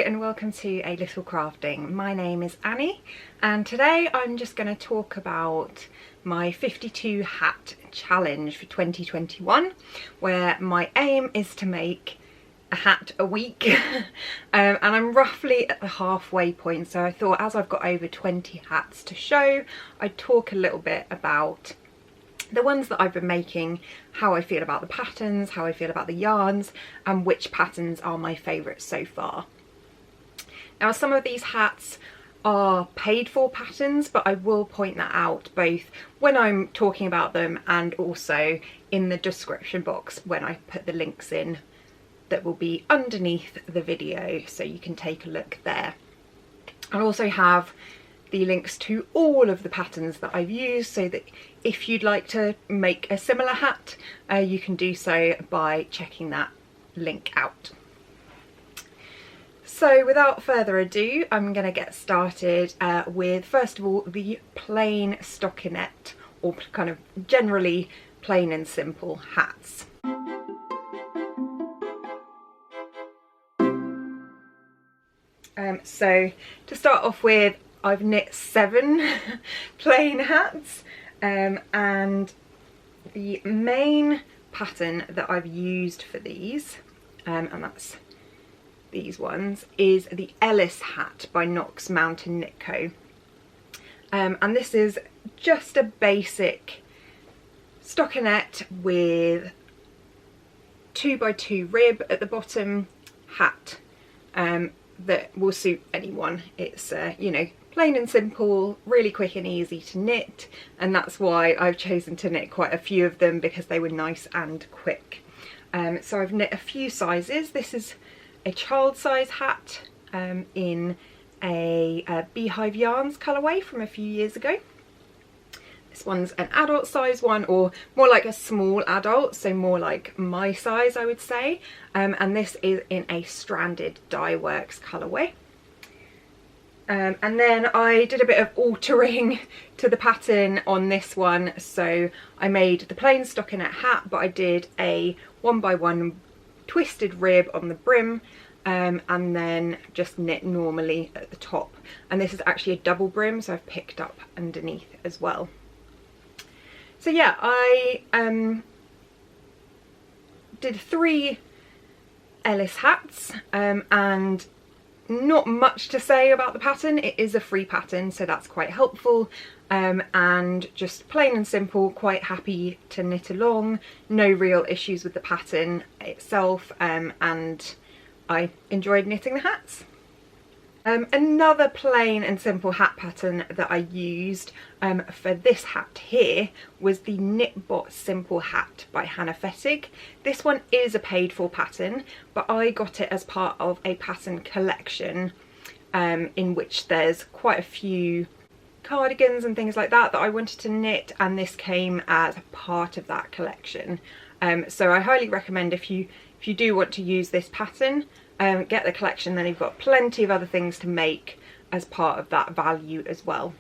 and welcome to A Little Crafting. My name is Annie and today I'm just going to talk about my 52 hat challenge for 2021, where my aim is to make a hat a week and I'm roughly at the halfway point, so I thought as I've got over 20 hats to show, I'd talk a little bit about the ones that I've been making, how I feel about the patterns, how I feel about the yarns, and which patterns are my favourites so far. Now, some of these hats are paid for patterns, but I will point that out both when I'm talking about them and also in the description box when I put the links in that will be underneath the video, so you can take a look there. I'll also have the links to all of the patterns that I've used, so that if you'd like to make a similar hat, you can do so by checking that link out. So without further ado, I'm going to get started with, first of all, the plain stockinette, or kind of generally plain and simple hats. So to start off with, I've knit 7 plain hats, and the main pattern that I've used for these, and that's these ones, is the Ellis hat by Knox Mountain Knit Co. And this is just a basic stockinette with 2x2 rib at the bottom hat that will suit anyone. It's you know, plain and simple, really quick and easy to knit, and that's why I've chosen to knit quite a few of them, because they were nice and quick. So I've knit a few sizes. This is a child size hat in a Beehive Yarns colourway from a few years ago. This one's an adult size one, or more like a small adult, so more like my size, I would say. And this is in a stranded dye works colourway. And then I did a bit of altering to the pattern on this one, so I made the plain stockinette hat, but I did a 1x1 twisted rib on the brim, and then just knit normally at the top. And this is actually a double brim, so I've picked up underneath as well. So yeah, I did 3 Ellis hats, and not much to say about the pattern. It is a free pattern, so that's quite helpful, and just plain and simple, quite happy to knit along, no real issues with the pattern itself, and I enjoyed knitting the hats. Another plain and simple hat pattern that I used for this hat here was the Knitbot Simple Hat by Hannah Fettig. This one is a paid for pattern, but I got it as part of a pattern collection in which there's quite a few cardigans and things like that that I wanted to knit, and this came as part of that collection. So I highly recommend, if you do want to use this pattern, get the collection, then you've got plenty of other things to make as part of that value as well.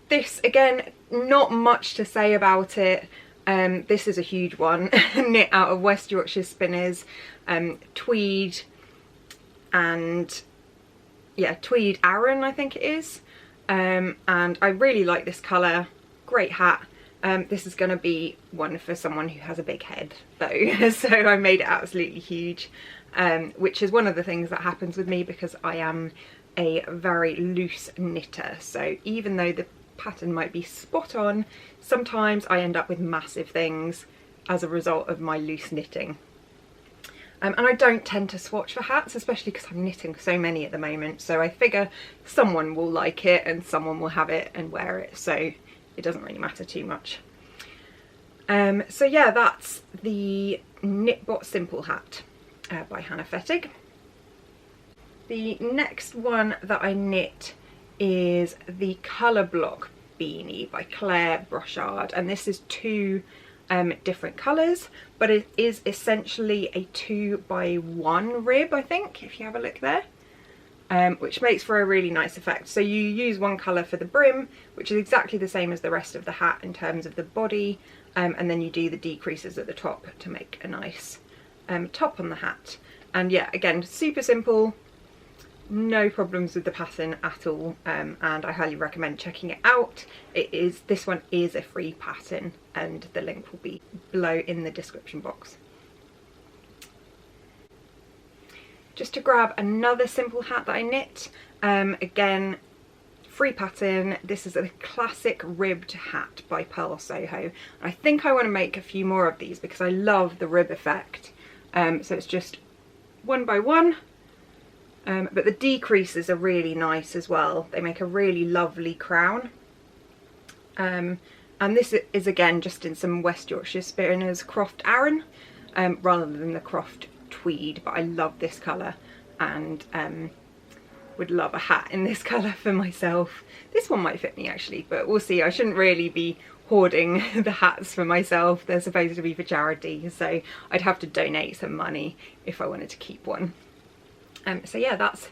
This, again, not much to say about it. This is a huge one, knit out of West Yorkshire Spinners, tweed, and yeah, tweed Aran I think it is, and I really like this colour. Great hat. This is going to be one for someone who has a big head though, so I made it absolutely huge, which is one of the things that happens with me because I am a very loose knitter. So even though the pattern might be spot on, sometimes I end up with massive things as a result of my loose knitting. And I don't tend to swatch for hats, especially because I'm knitting so many at the moment, so I figure someone will like it and someone will have it and wear it, so it doesn't really matter too much. So yeah, that's the Knitbot Simple Hat by Hannah Fettig. The next one that I knit is the Colorblock Beanie by Borchardt, and this is 2 different colours, but it is essentially a 2x1 rib, I think, if you have a look there. Which makes for a really nice effect. So you use one colour for the brim, which is exactly the same as the rest of the hat in terms of the body, and then you do the decreases at the top to make a nice top on the hat. And yeah, again, super simple, no problems with the pattern at all, and I highly recommend checking it out. This one is a free pattern, and the link will be below in the description box. Just to grab another simple hat that I knit, again, free pattern. This is a classic ribbed hat by Purl Soho. I think I want to make a few more of these because I love the rib effect. So it's just 1 by 1. But the decreases are really nice as well. They make a really lovely crown. And this is again just in some West Yorkshire Spinners Croft Aran, rather than the Croft Tweed, but I love this colour, and would love a hat in this colour for myself. This one might fit me actually, but we'll see. I shouldn't really be hoarding the hats for myself. They're supposed to be for charity, so I'd have to donate some money if I wanted to keep one. So yeah, that's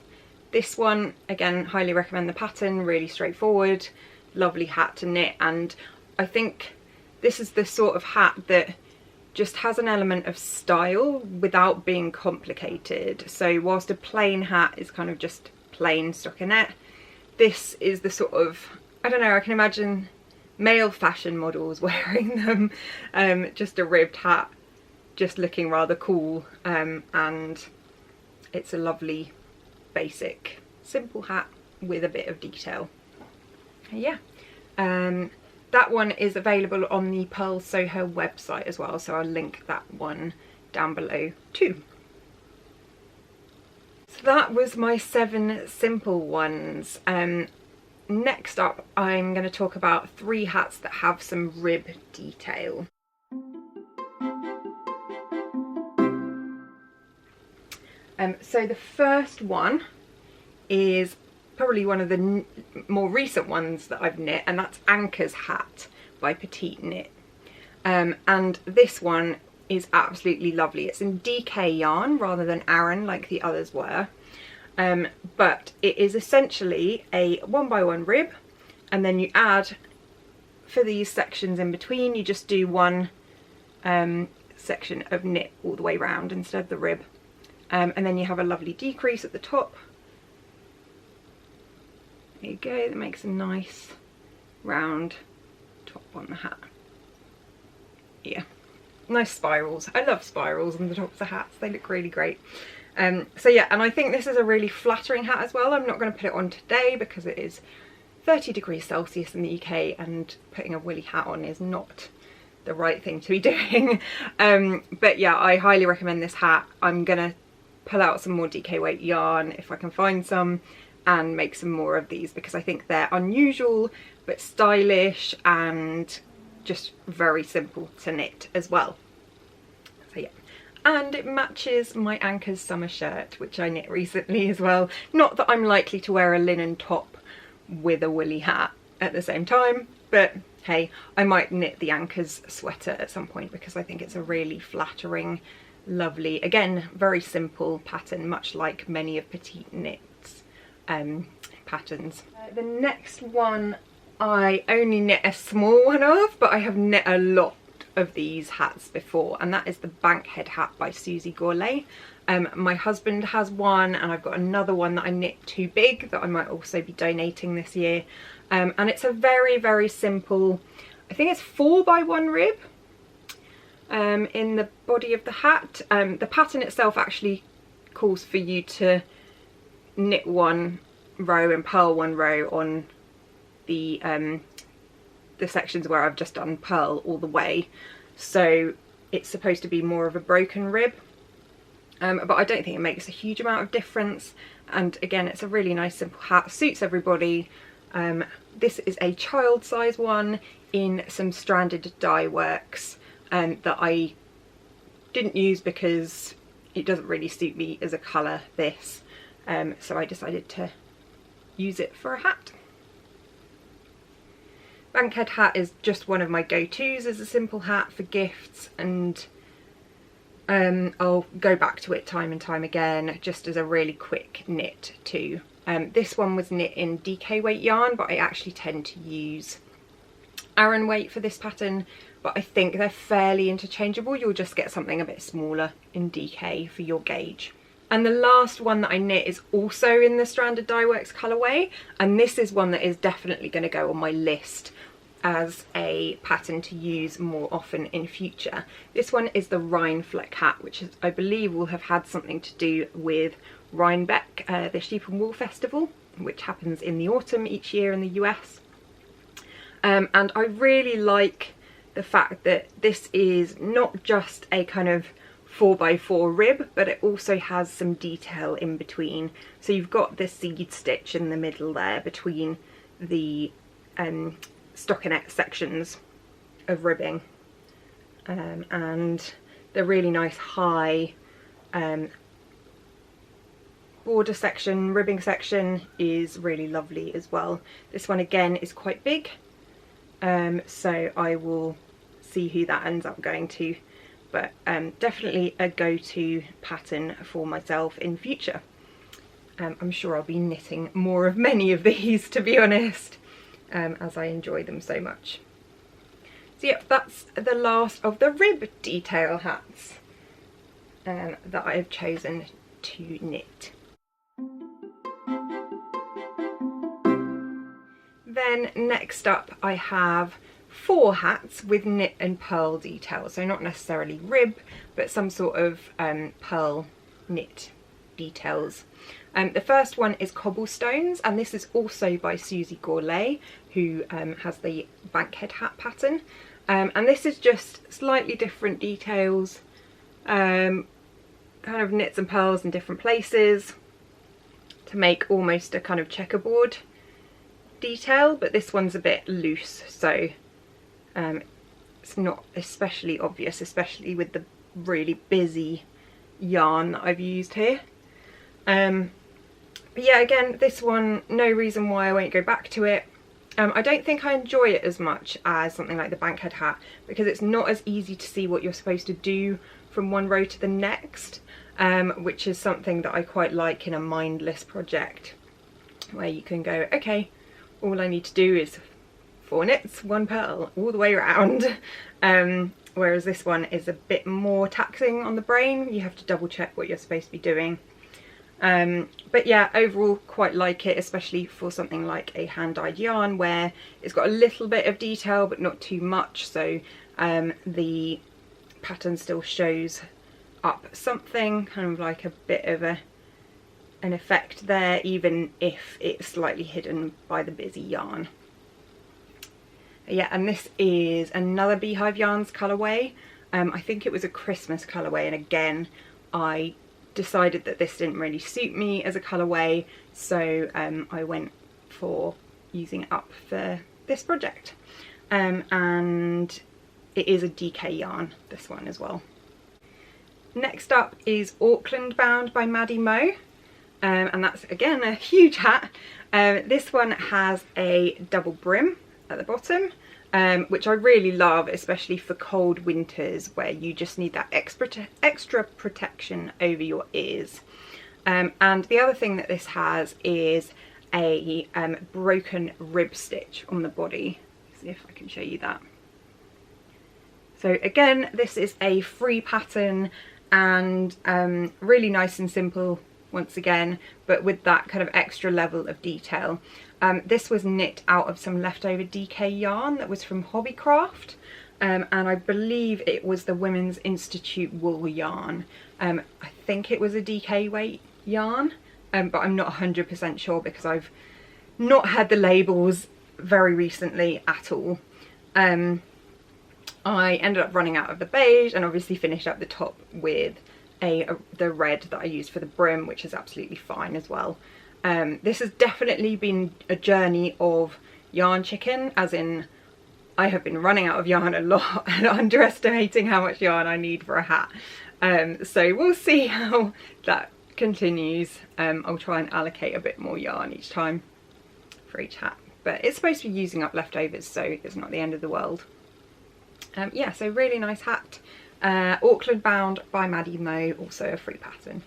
this one. Again, highly recommend the pattern, really straightforward, lovely hat to knit, and I think this is the sort of hat that just has an element of style without being complicated. So whilst a plain hat is kind of just plain stockinette, this is the sort of, I don't know, I can imagine male fashion models wearing them, just a ribbed hat, just looking rather cool, and it's a lovely, basic, simple hat with a bit of detail. Yeah, that one is available on the Purl Soho website as well, so I'll link that one down below too. So that was my 7 simple ones. Next up, I'm going to talk about 3 hats that have some rib detail. So the first one is probably one of the more recent ones that I've knit, and that's Anker's hat by Petite Knit. And this one is absolutely lovely. It's in DK yarn rather than Aran like the others were, but it is essentially a 1 by 1 rib, and then you add, for these sections in between, you just do one section of knit all the way round instead of the rib. And then you have a lovely decrease at the top. There you go, that makes a nice round top on the hat. Yeah, nice spirals. I love spirals on the tops of hats, they look really great. So yeah, and I think this is a really flattering hat as well. I'm not going to put it on today because it is 30 degrees Celsius in the UK, and putting a woolly hat on is not the right thing to be doing. But yeah, I highly recommend this hat. I'm gonna pull out some more DK weight yarn if I can find some, and make some more of these because I think they're unusual but stylish and just very simple to knit as well. So yeah, and it matches my Anker's summer shirt, which I knit recently as well. Not that I'm likely to wear a linen top with a woolly hat at the same time, but hey, I might knit the Anker's sweater at some point because I think it's a really flattering, lovely, again, very simple pattern, much like many of Petite Knit's patterns. The next one I only knit a small one of, but I have knit a lot of these hats before, and that is the Bankhead hat by Susie Gourlay. My husband has one, and I've got another one that I knit too big that I might also be donating this year. And it's a very, very simple, I think it's 4 by 1 rib in the body of the hat. The pattern itself actually calls for you to knit 1 row and purl 1 row on the sections where I've just done purl all the way, so it's supposed to be more of a broken rib, but I don't think it makes a huge amount of difference. And again, it's a really nice simple hat, suits everybody. This is a child size one in some stranded dye works that I didn't use because it doesn't really suit me as a colour, this, so I decided to use it for a hat. Bankhead hat is just one of my go-tos as a simple hat for gifts, and I'll go back to it time and time again just as a really quick knit too. This one was knit in DK weight yarn, but I actually tend to use Aran weight for this pattern, but I think they're fairly interchangeable. You'll just get something a bit smaller in DK for your gauge. And the last one that I knit is also in the Stranded Dye Works colourway, and this is one that is definitely going to go on my list as a pattern to use more often in future. This one is the Rhinefleck hat, which is, I believe will have had something to do with Rhinebeck, the Sheep and Wool Festival, which happens in the autumn each year in the US. And I really like the fact that this is not just a kind of 4x4 rib, but it also has some detail in between. So you've got this seed stitch in the middle there between the stockinette sections of ribbing, and the really nice high border section, ribbing section is really lovely as well. This one again is quite big, so I will see who that ends up going to, but definitely a go-to pattern for myself in future. I'm sure I'll be knitting more of many of these, to be honest, as I enjoy them so much. So yeah, that's the last of the rib detail hats that I've chosen to knit. Then next up I have 4 hats with knit and purl detail, so not necessarily rib, but some sort of purl knit details. The first one is Cobblestones, and this is also by Susie Gourlay, who has the Bankhead hat pattern, and this is just slightly different details, kind of knits and purls in different places to make almost a kind of checkerboard detail, but this one's a bit loose, so it's not especially obvious, especially with the really busy yarn that I've used here. But yeah, again, this one, no reason why I won't go back to it. I don't think I enjoy it as much as something like the Bankhead hat, because it's not as easy to see what you're supposed to do from one row to the next, which is something that I quite like in a mindless project, where you can go, okay, all I need to do is 4 knits, 1 purl all the way around, whereas this one is a bit more taxing on the brain. You have to double check what you're supposed to be doing. But yeah, overall quite like it, especially for something like a hand-dyed yarn where it's got a little bit of detail but not too much, so the pattern still shows up something, kind of like a bit of an effect there, even if it's slightly hidden by the busy yarn. Yeah, and this is another Beehive Yarns colourway. I think it was a Christmas colourway, and again I decided that this didn't really suit me as a colourway, so I went for using it up for this project. And it is a DK yarn, this one as well. Next up is Auckland Bound by Maddy Mo, and that's again a huge hat. This one has a double brim at the bottom, which I really love, especially for cold winters where you just need that extra protection over your ears. And the other thing that this has is a broken rib stitch on the body. See if I can show you that. So again, this is a free pattern and really nice and simple once again, but with that kind of extra level of detail. This was knit out of some leftover DK yarn that was from Hobbycraft, and I believe it was the Women's Institute wool yarn. I think it was a DK weight yarn, but I'm not 100% sure because I've not had the labels very recently at all. I ended up running out of the beige and obviously finished up the top with the red that I used for the brim, which is absolutely fine as well. This has definitely been a journey of yarn chicken, as in I have been running out of yarn a lot and underestimating how much yarn I need for a hat. So we'll see how that continues. I'll try and allocate a bit more yarn each time for each hat, but it's supposed to be using up leftovers, so it's not the end of the world. Yeah, so really nice hat. Auckland Bound by Maddy Mo, also a free pattern.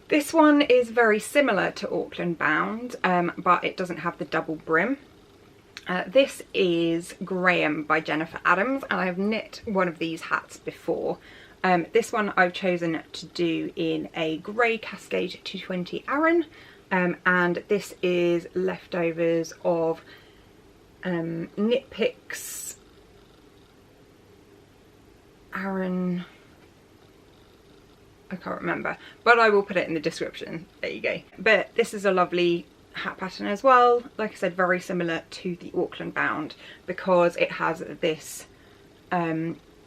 This one is very similar to Auckland Bound, but it doesn't have the double brim. This is Graham by Jennifer Adams, and I have knit one of these hats before. This one I've chosen to do in a grey Cascade 220 Aran, and this is leftovers of Knit Picks Aran, I can't remember, but I will put it in the description. There you go. But this is a lovely hat pattern as well, like I said, very similar to the Auckland bound because it has this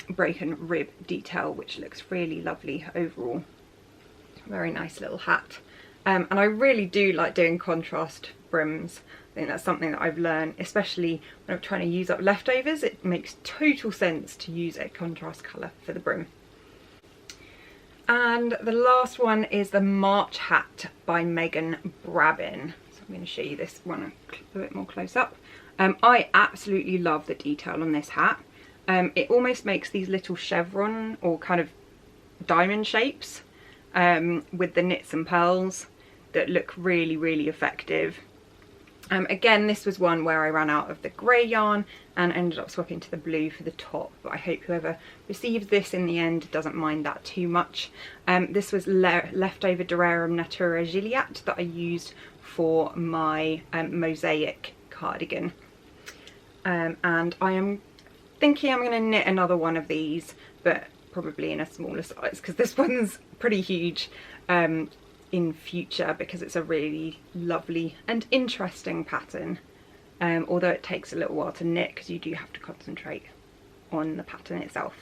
break and rib detail, which looks really lovely overall. Very nice little hat. And I really do like doing contrast brims. I think that's something that I've learned, especially when I'm trying to use up leftovers. It makes total sense to use a contrast colour for the brim. And the last one is the March hat by Meghan Brabin. So I'm going to show you this one a bit more close up. I absolutely love the detail on this hat. It almost makes these little chevron or kind of diamond shapes with the knits and pearls that look really, really effective. Again, this was one where I ran out of the grey yarn and ended up swapping to the blue for the top, but I hope whoever receives this in the end doesn't mind that too much. This was leftover Durarum Natura Gilliatt that I used for my mosaic cardigan. And I am thinking I'm going to knit another one of these, but probably in a smaller size because this one's pretty huge in future because it's a really lovely and interesting pattern, although it takes a little while to knit because you do have to concentrate on the pattern itself.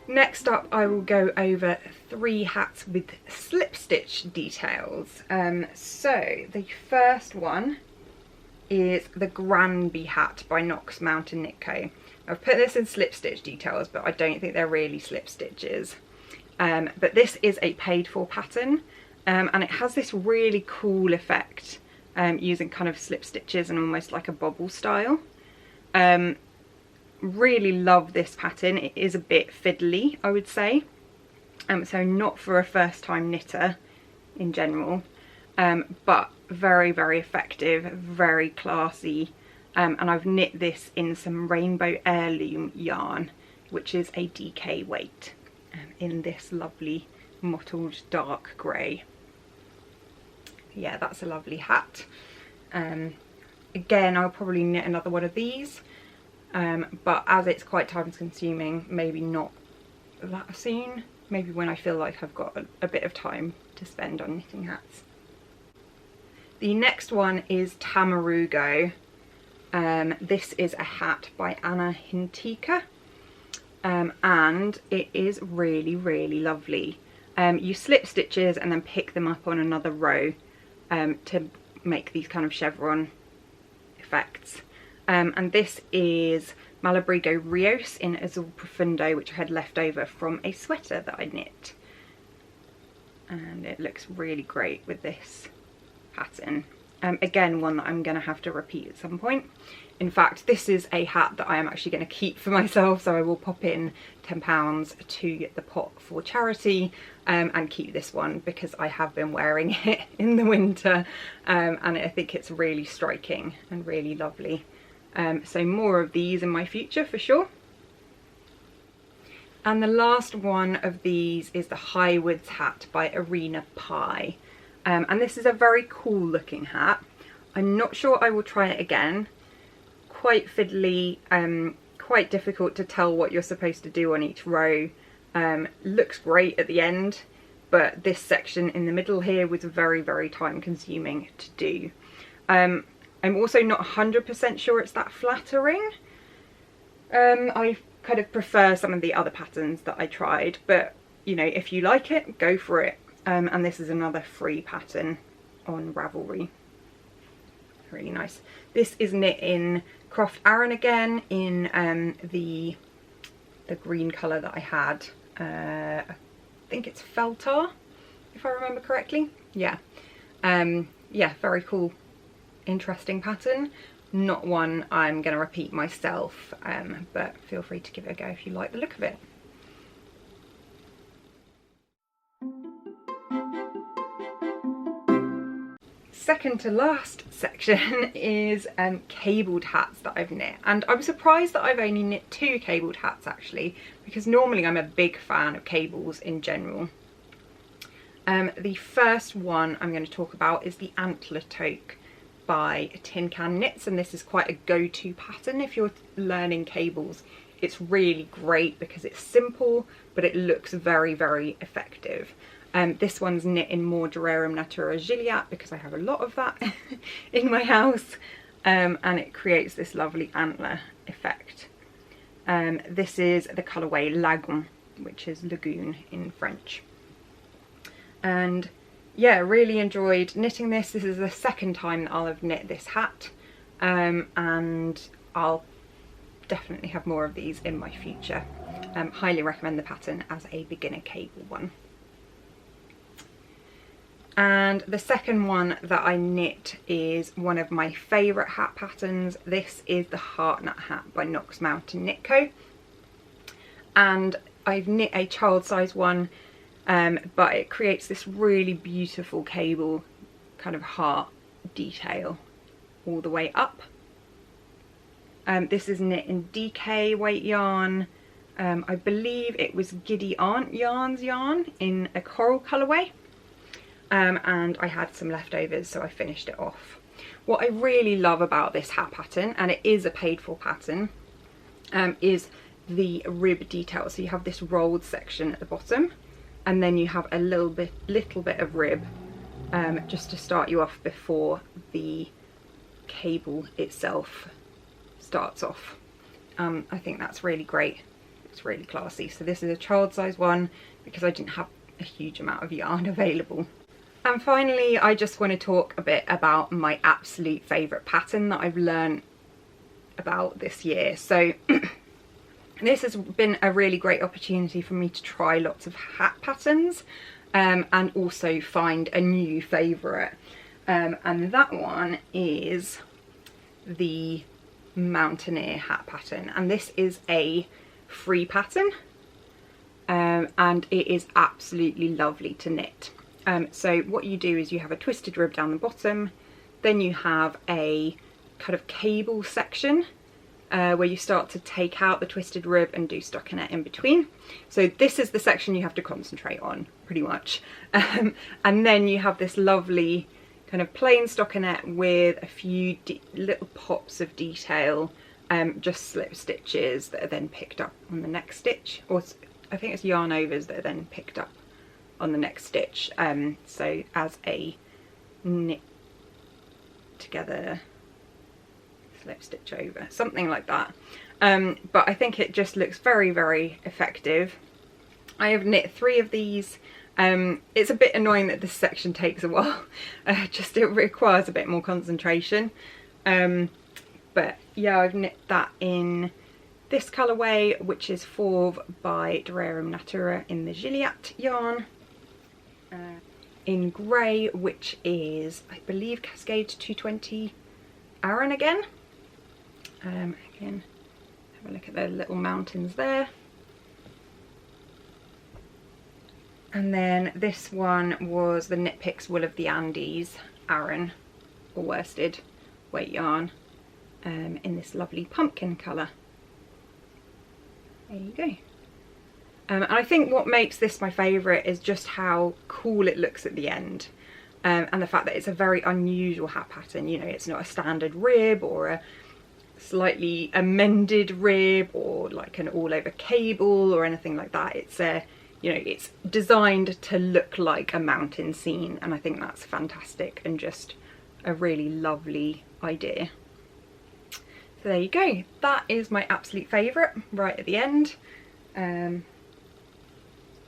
Next up I will go over 3 hats with slip stitch details. So the first one is the Granby hat by Knox Mountain Knit Co. I've put this in slip stitch details, but I don't think they're really slip stitches. But this is a paid for pattern, and it has this really cool effect using kind of slip stitches and almost like a bobble style. Really love this pattern. It is a bit fiddly, I would say, so not for a first time knitter in general, but very, very effective, very classy. And I've knit this in some Rainbow Heirloom yarn, which is a DK weight, in this lovely mottled dark grey. Yeah, that's a lovely hat. Again, I'll probably knit another one of these, but as it's quite time consuming, maybe not that soon. Maybe when I feel like I've got a bit of time to spend on knitting hats. The next one is Tamarugo. This is a hat by Hintika, and it is really, really lovely. You slip stitches and then pick them up on another row to make these kind of chevron effects. And this is Malabrigo Rios in Azul Profundo, which I had left over from a sweater that I knit. And it looks really great with this pattern. Again, one that I'm going to have to repeat at some point. In fact, this is a hat that I am actually going to keep for myself, so I will pop in £10 to the pot for charity and keep this one because I have been wearing it in the winter, and I think it's really striking and really lovely. So more of these in my future for sure. And the last one of these is the Highwoods hat by Irina Pie. And this is a very cool looking hat. I'm not sure I will try it again. Quite fiddly, quite difficult to tell what you're supposed to do on each row. Looks great at the end, but this section in the middle here was very, very time consuming to do. I'm also not 100% sure it's that flattering. I kind of prefer some of the other patterns that I tried, but you know, if you like it, go for it. And this is another free pattern on Ravelry. Really nice. This is knit in Croft Aran again in the green colour that I had. I think it's Feltar, if I remember correctly. Yeah. Yeah, very cool, interesting pattern. Not one I'm going to repeat myself, but feel free to give it a go if you like the look of it. second to last section is cabled hats that I've knit, and I'm surprised that I've only knit 2 cabled hats actually, because normally I'm a big fan of cables in general. The first one I'm going to talk about is the Antler Toque by Tin Can Knits, and this is quite a go-to pattern if you're learning cables. It's really great because it's simple but it looks very, very effective. This one's knit in more Durarium Natura Gilliatt because I have a lot of that in my house, and it creates this lovely antler effect. This is the colourway Lagoon, which is lagoon in French. And yeah, really enjoyed knitting this. This is the second time that I'll have knit this hat, and I'll definitely have more of these in my future. Highly recommend the pattern as a beginner cable one. And the second one that I knit is one of my favourite hat patterns. This is the Heartnut hat by Knox Mountain Knit Co. And I've knit a child size one, but it creates this really beautiful cable kind of heart detail all the way up. This is knit in DK weight yarn. I believe it was Giddy Aunt Yarn's yarn in a coral colourway. And I had some leftovers, so I finished it off. What I really love about this hat pattern, and it is a paid for pattern, is the rib detail. So you have this rolled section at the bottom, and then you have a little bit of rib just to start you off before the cable itself starts off. I think that's really great. It's really classy. So this is a child size one because I didn't have a huge amount of yarn available. And finally, I just want to talk a bit about my absolute favourite pattern that I've learned about this year. So this has been a really great opportunity for me to try lots of hat patterns, and also find a new favourite. And that one is the Mountaineer hat pattern. And this is a free pattern, and it is absolutely lovely to knit. So what you do is you have a twisted rib down the bottom, then you have a kind of cable section where you start to take out the twisted rib and do stockinette in between. So this is the section you have to concentrate on, pretty much. And then you have this lovely kind of plain stockinette with a few little pops of detail, just slip stitches that are then picked up on the next stitch, or I think it's yarn overs that are then picked up on the next stitch, so as a knit together slip stitch over, something like that. But I think it just looks very, very effective. I have knit 3 of these. It's a bit annoying that this section takes a while, just it requires a bit more concentration, but yeah, I've knit that in this colourway, which is Fauve by Durarium Natura in the Gilliatt yarn, in grey, which is, I believe, Cascade 220 Aran again. Again, have a look at the little mountains there. And then this one was the Knit Picks Wool of the Andes Aran or worsted weight yarn, in this lovely pumpkin colour. There you go. And I think what makes this my favourite is just how cool it looks at the end, and the fact that it's a very unusual hat pattern. You know, it's not a standard rib or a slightly amended rib or like an all over cable or anything like that. It's a, you know, it's designed to look like a mountain scene, and I think that's fantastic and just a really lovely idea. So there you go, that is my absolute favourite right at the end.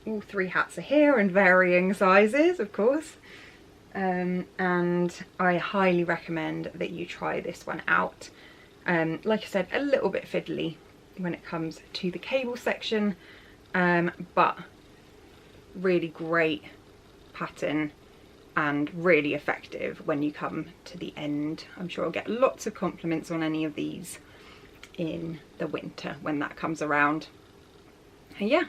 All 3 hats are here in varying sizes, of course, and I highly recommend that you try this one out. Like I said, a little bit fiddly when it comes to the cable section, but really great pattern and really effective when you come to the end. I'm sure I'll get lots of compliments on any of these in the winter when that comes around. And yeah,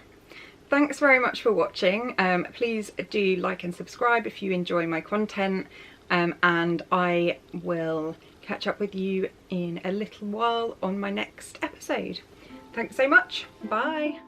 thanks very much for watching. Please do like and subscribe if you enjoy my content. and I will catch up with you in a little while on my next episode. Thanks so much. Bye.